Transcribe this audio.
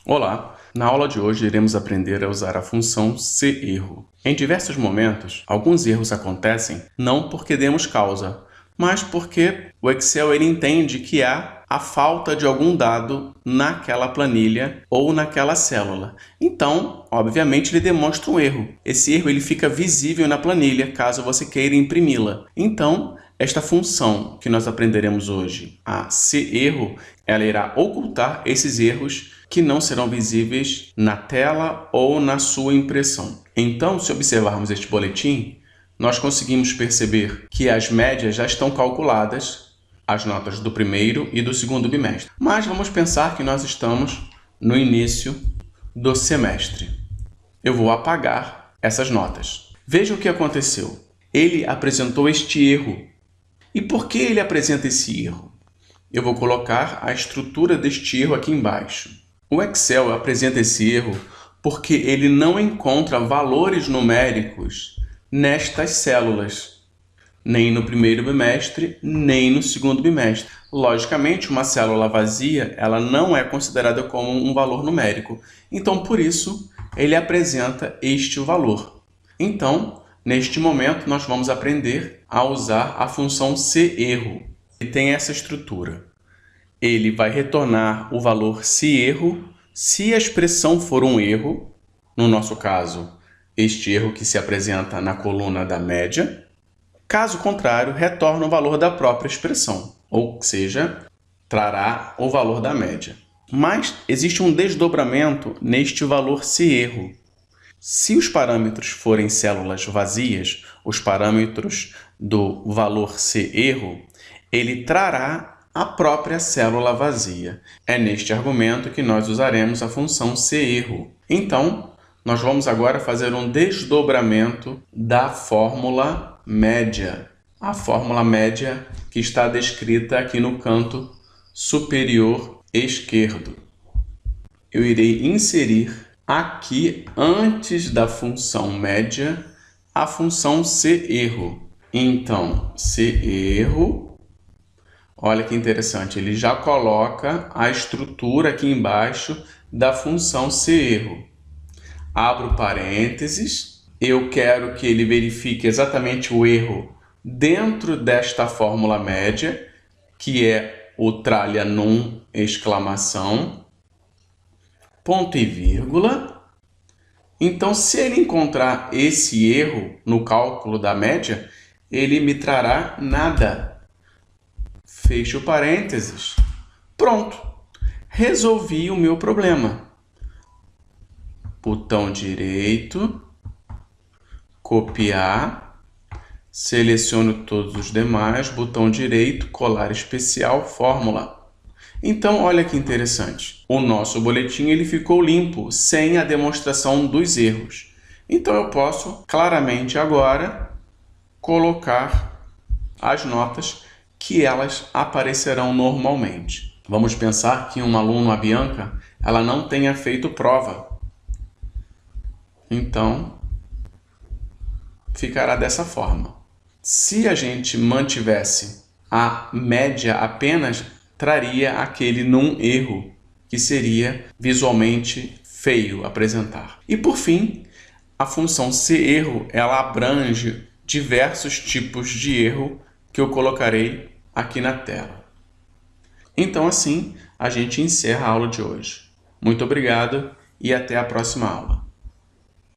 Olá! Na aula de hoje iremos aprender a usar a função se_erro. Em diversos momentos, alguns erros acontecem não porque demos causa, mas porque o Excel entende que há a falta de algum dado naquela planilha ou naquela célula. Então, obviamente, ele demonstra um erro. Esse erro fica visível na planilha caso você queira imprimi-la. Então, esta função que nós aprenderemos hoje, a se_erro, ela irá ocultar esses erros que não serão visíveis na tela ou na sua impressão. Então, se observarmos este boletim, nós conseguimos perceber que as médias já estão calculadas, as notas do primeiro e do segundo bimestre. Mas vamos pensar que nós estamos no início do semestre. Eu vou apagar essas notas. Veja o que aconteceu. Ele apresentou este erro. E por que ele apresenta esse erro? Eu vou colocar a estrutura deste erro aqui embaixo. O Excel apresenta esse erro porque ele não encontra valores numéricos nestas células, nem no primeiro bimestre, nem no segundo bimestre. Logicamente, uma célula vazia ela não é considerada como um valor numérico. Então, por isso, ele apresenta este valor. Então, neste momento, nós vamos aprender a usar a função se_erro. Ele tem essa estrutura. Ele vai retornar o valor se_erro se a expressão for um erro, no nosso caso, este erro que se apresenta na coluna da média. Caso contrário, retorna o valor da própria expressão, ou seja, trará o valor da média. Mas existe um desdobramento neste valor se_erro. Se os parâmetros forem células vazias, os parâmetros do valor se_erro, ele trará a própria célula vazia. É neste argumento que nós usaremos a função se_erro. Então, nós vamos agora fazer um desdobramento da fórmula média. A fórmula média que está descrita aqui no canto superior esquerdo. Eu irei inserir aqui, antes da função média, a função se_erro. Então, se_erro, olha que interessante, ele já coloca a estrutura aqui embaixo da função se_erro. Abro parênteses, eu quero que ele verifique exatamente o erro dentro desta fórmula média, que é o tralha num, exclamação, ponto e vírgula. Então, se ele encontrar esse erro no cálculo da média, ele me trará nada. Fecho parênteses. Pronto. Resolvi o meu problema. Botão direito, copiar, seleciono todos os demais, botão direito, colar especial, fórmula. Então, olha que interessante. O nosso boletim ele ficou limpo, sem a demonstração dos erros. Então, eu posso claramente agora colocar as notas que elas aparecerão normalmente. Vamos pensar que um aluno, a Bianca, ela não tenha feito prova. Então, ficará dessa forma. Se a gente mantivesse a média apenas, traria aquele num erro, que seria visualmente feio apresentar. E por fim, a função se_erro, ela abrange diversos tipos de erro que eu colocarei aqui na tela. Então, assim, a gente encerra a aula de hoje. Muito obrigado e até a próxima aula.